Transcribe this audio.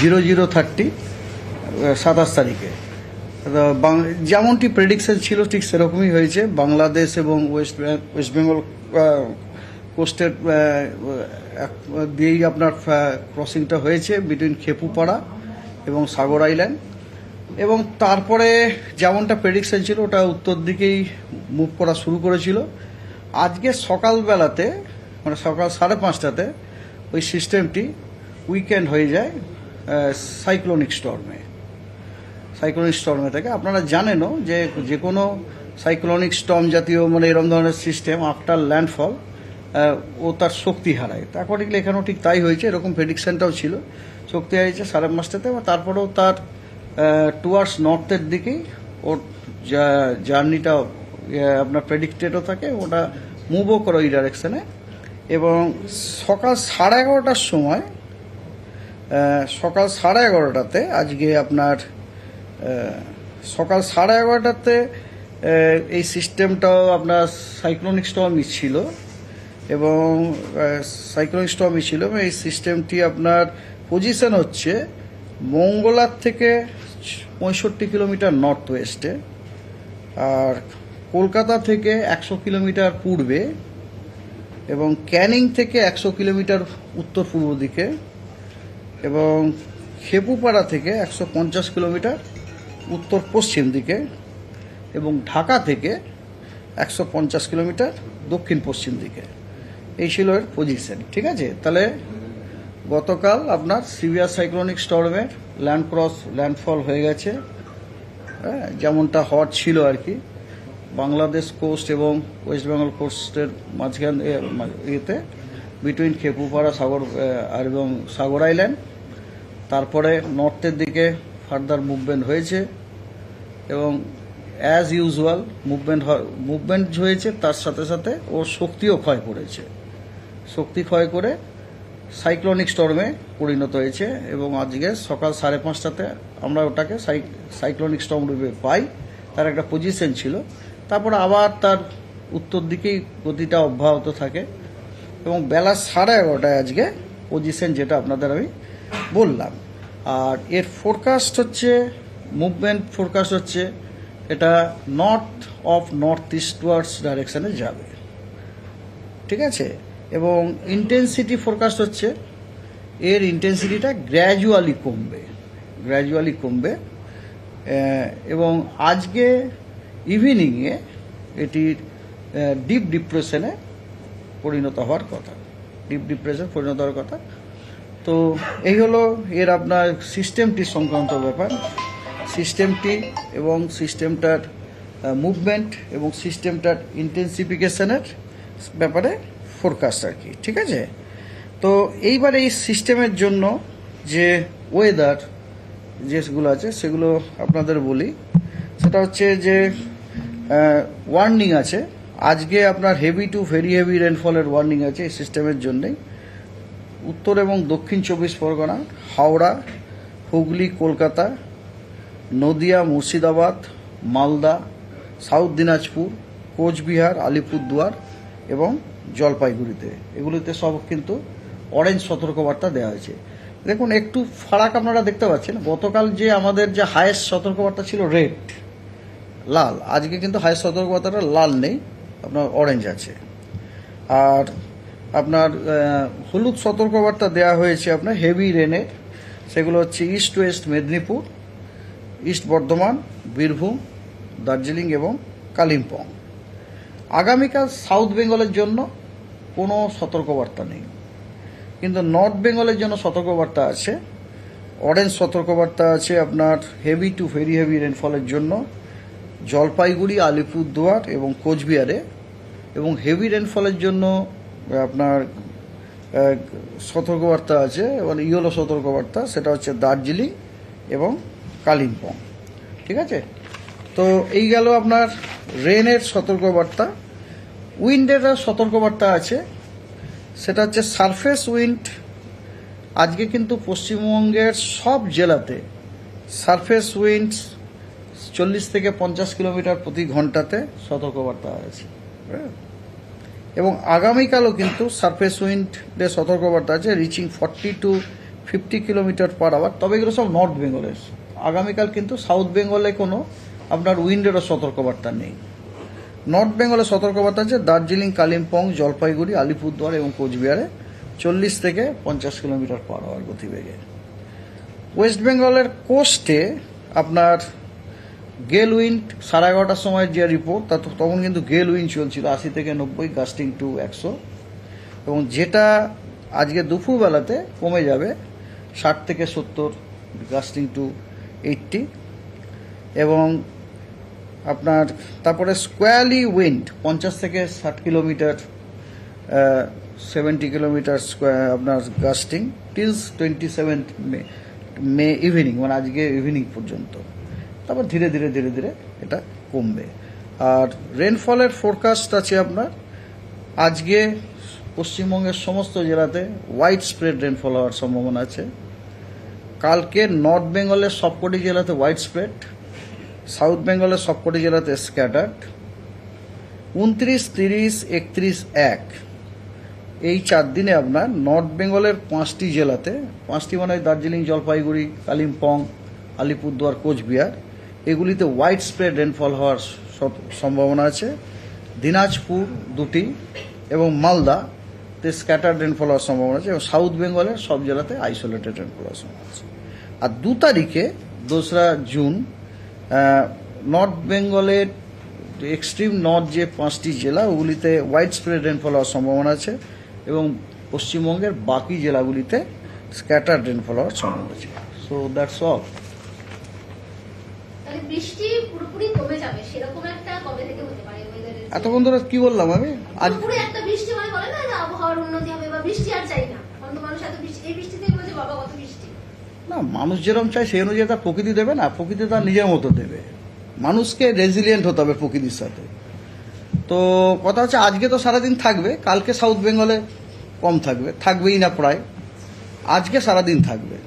00:30 27 তারিখে যেমনটি প্রেডিকশন ছিল ঠিক সেরকমই হয়েছে। বাংলাদেশ এবং ওয়েস্ট বেঙ্গল কোস্টের দিয়েই আপনার ক্রসিংটা হয়েছে বিটুইন খেপুপাড়া এবং সাগর আইল্যান্ড, এবং তারপরে যেমনটা প্রেডিকশন ছিল ওটা উত্তর দিকেই মুভ করা শুরু করেছিল। আজকে সকালবেলাতে মানে সকাল 5:30টাতে ওই সিস্টেমটি উইকেন্ড হয়ে যায় সাইক্লোনিক স্টর্মে থেকে। আপনারা জানেনও যে যে কোনো সাইক্লোনিক স্টর্ম জাতীয় মানে এরকম ধরনের সিস্টেম আফটার ল্যান্ডফল ও তার শক্তি হারায়। অ্যাকর্ডিংলি এখানেও ঠিক তাই হয়েছে, এরকম প্রেডিকশনটাও ছিল, শক্তি হারিয়েছে 5:30টাতে। তারপরেও তার টুয়ার্ডস নর্থের দিকেই ওর জার্নিটা আপনার প্রেডিক্টেডও থাকে, ওটা মুভও করে ওই ডাইরেকশনে। এবং সকাল 11:30টার সময় সকাল 11:30টাতে আজকে আপনার সকাল 11:30টাতে এই সিস্টেমটাও আপনার সাইক্লোনিক স্টর্মই ছিল এবং এই সিস্টেমটি আপনার পজিশন হচ্ছে মঙ্গলার থেকে 65 কিলোমিটার নর্থ ওয়েস্টে, আর কলকাতা থেকে 100 কিলোমিটার পূর্বে, এবং ক্যানিং থেকে 100 কিলোমিটার উত্তর পূর্ব দিকে, এবং খেপুপাড়া থেকে 150 কিলোমিটার উত্তর পশ্চিম দিকে, এবং ঢাকা থেকে 150 কিলোমিটার দক্ষিণ পশ্চিম দিকে। এই ছিল এর পজিশন। ঠিক আছে, তাহলে গতকাল আপনার সিভিয়ার সাইক্লোনিক স্টর্মের ল্যান্ডফল হয়ে গেছে, হ্যাঁ, যেমনটা হট ছিল আর কি, বাংলাদেশ কোস্ট এবং ওয়েস্ট বেঙ্গল কোস্টের মাঝখান ইয়েতে বিটুইন খেপুপাড়া এবং সাগর আইল্যান্ড। তারপরে নর্থের দিকে ফার্দার মুভমেন্ট হয়েছে এবং অ্যাজ ইউজুয়াল মুভমেন্ট হয়েছে, তার সাথে সাথে ওর শক্তিও ক্ষয় করেছে। শক্তি ক্ষয় করে সাইক্লোনিক স্টর্মে পরিণত হয়েছে, এবং আজকে সকাল 5:30টাতে আমরা ওটাকে সাইক্লোনিক স্টর্ম রূপে পাই। তার একটা পজিশন ছিল, তারপরে আবার তার উত্তর দিকেই গতিটা অব্যাহত থাকে, এবং বেলা 11:30টায় আজকে পজিশন যেটা আপনাদের আমি বললাম। আর এর ফোরকাস্ট হচ্ছে মুভমেন্ট ফোরকাস্ট হচ্ছে এটা নর্থ ইস্টওয়ার্ডস ডাইরেকশনে যাবে। ঠিক আছে, এবং ইন্টেন্সিটি ফোরকাস্ট হচ্ছে এর ইন্টেন্সিটিটা গ্র্যাজুয়ালি কমবে, এবং আজকে ইভিনিংয়ে এটির ডিপ ডিপ্রেশনে পরিণত হওয়ার কথা। তো এই হলো এর আপনার সিস্টেমটি সংক্রান্ত ব্যাপার, সিস্টেমটি এবং সিস্টেমটার মুভমেন্ট এবং সিস্টেমটার ইন্টেন্সিফিকেশনের ব্যাপারে ফোরকাস্ট আর কি। ঠিক আছে, তো এইবার এই সিস্টেমের জন্য যে ওয়েদার যেগুলো আছে সেগুলো আপনাদের বলি। সেটা হচ্ছে যে ওয়ার্নিং আছে আজকে আপনার হেভি টু ভেরি হেভি রেনফলের ওয়ার্নিং আছে এই সিস্টেমের জন্যেই। উত্তর এবং দক্ষিণ 24 পরগনা, হাওড়া, হুগলি, কলকাতা, নদিয়া, মুর্শিদাবাদ, মালদা, সাউথ দিনাজপুর, কোচবিহার, আলিপুরদুয়ার এবং জলপাইগুড়িতে, এগুলিতে সব কিন্তু অরেঞ্জ সতর্কবার্তা দেওয়া হয়েছে। দেখুন একটু ফারাক আপনারা দেখতে পাচ্ছেন, গতকাল যে আমাদের যে হায়েস্ট সতর্কবার্তা ছিল লাল, আজকে কিন্তু হায়েস্ট সতর্কবার্তাটা লাল নেই, আপনার অরেঞ্জ আছে। আর আপনার হলুদ সতর্কবার্তা দেওয়া হয়েছে আপনার হেভি রেনের, সেগুলো হচ্ছে east West Medinipur, east Bardhaman, Birbhum, Darjeeling এবং কালিম্পং। আগামীকাল সাউথ বেঙ্গলের জন্য কোনো সতর্কবার্তা নেই, কিন্তু নর্থ বেঙ্গলের জন্য সতর্কবার্তা আছে। অরেঞ্জ সতর্কবার্তা আছে আপনার হেভি টু ভেরি হেভি রেনফলের জন্য জলপাইগুড়ি, আলিপুরদুয়ার এবং কোচবিহারে, এবং হেভি রেনফলের জন্য আপনার সতর্কবার্তা আছে এবং ইয়েলো সতর্কবার্তা, সেটা হচ্ছে দার্জিলিং এবং কালিম্পং। ঠিক আছে, তো এই গেল আপনার রেনের সতর্কবার্তা। উইন্ডের সতর্কবার্তা আছে, সেটা হচ্ছে সারফেস উইন্ড। আজকে কিন্তু পশ্চিমবঙ্গের সব জেলাতে সারফেস উইন্ড 40 থেকে 50 কিলোমিটার প্রতি ঘন্টাতে সতর্কবার্তা আছে, এবং আগামীকালও কিন্তু সারফেস উইন্ডের সতর্কবার্তা আছে reaching 40 to 50 kilometre per hour. তবে এগুলো সব নর্থ বেঙ্গলের। আগামীকাল কিন্তু সাউথ বেঙ্গলে কোনো আপনার উইন্ডেরও সতর্কবার্তা নেই। নর্থ বেঙ্গলে সতর্কবার্তা আছে দার্জিলিং, কালিম্পং, জলপাইগুড়ি, আলিপুরদুয়ার এবং কোচবিহারে 40 থেকে 50 কিলোমিটার পার আওয়ার গতিবেগে। ওয়েস্ট বেঙ্গলের কোস্টে আপনার গেল উইন্ড 11:30টার সময় যে রিপোর্ট তখন কিন্তু গেল উইন্ড চলছিল 80 থেকে 90, গাস্টিং টু 100, এবং যেটা আজকে দুপুরবেলাতে কমে যাবে 60 থেকে 70, গাস্টিং টু 80, এবং আপনার তারপরে স্কোয়ারলি উইন্ড 50 থেকে 60 কিলোমিটার, 70 কিলোমিটার স্কোয়ার আপনার গাস্টিং টিল 27 মে ইভিনিং, মানে আজকে ইভিনিং পর্যন্ত। তারপর ধীরে ধীরে ধীরে ধীরে এটা কমবে। আর রেনফলের ফোরকাস্ট আছে আপনার আজকে পশ্চিমবঙ্গের সমস্ত জেলাতে হোয়াইট স্প্রেড রেনফল হওয়ার সম্ভাবনা আছে। কালকে নর্থ বেঙ্গলের সবকটি জেলাতে হোয়াইট স্প্রেড, সাউথ বেঙ্গলের সবকটি জেলাতে স্ক্যাটার্ড। 29, 30, 31, 1 এই 4 দিনে আপনার নর্থ বেঙ্গলের 5টি জেলাতে, 5টি মানে দার্জিলিং, জলপাইগুড়ি, কালিম্পং, আলিপুরদুয়ার, কোচবিহার, এগুলিতে হোয়াইট স্প্রেড রেনফল হওয়ার সম্ভাবনা আছে। দিনাজপুর 2টি এবং মালদাতে স্ক্যাটার্ড রেনফল হওয়ার সম্ভাবনা আছে, এবং সাউথ বেঙ্গলের সব জেলাতে আইসোলেটেড রেনফল হওয়ার সম্ভাবনা আছে। আর 2 তারিখে 2রা জুন নর্থ বেঙ্গলের এক্সট্রিম নর্থ যে 5টি জেলা ওগুলিতে হোয়াইট স্প্রেড রেনফল হওয়ার সম্ভাবনা আছে, এবং পশ্চিমবঙ্গের বাকি জেলাগুলিতে স্ক্যাটার্ড রেনফল হওয়ার সম্ভাবনা আছে। So that's all. তাহলে বৃষ্টি পুরোপুরি কমে যাবে সেরকম একটা কবে থেকে হতে পারে ওয়েদারের? এতক্ষণ ধরে কি বললাম আমি? আজ পুরোপুরি একটা বৃষ্টি মানে বলে না যে আবহাওয়ার উন্নতি হবে বা বৃষ্টি আর চাই না, অন্য মানুষ এত বৃষ্টি, এই বৃষ্টিতেই বলছে বাবা কত বৃষ্টি। না, মানুষ যেরকম চায় সেই অনুযায়ী তার প্রকৃতি দেবে না, প্রকৃতি তার নিজের মতো দেবে। মানুষকে রেজিলিয়েন্ট হতে হবে প্রকৃতির সাথে। তো কথা হচ্ছে আজকে তো সারাদিন থাকবে, কালকে সাউথ বেঙ্গলে কম থাকবে, থাকবেই না প্রায়, আজকে সারাদিন থাকবে।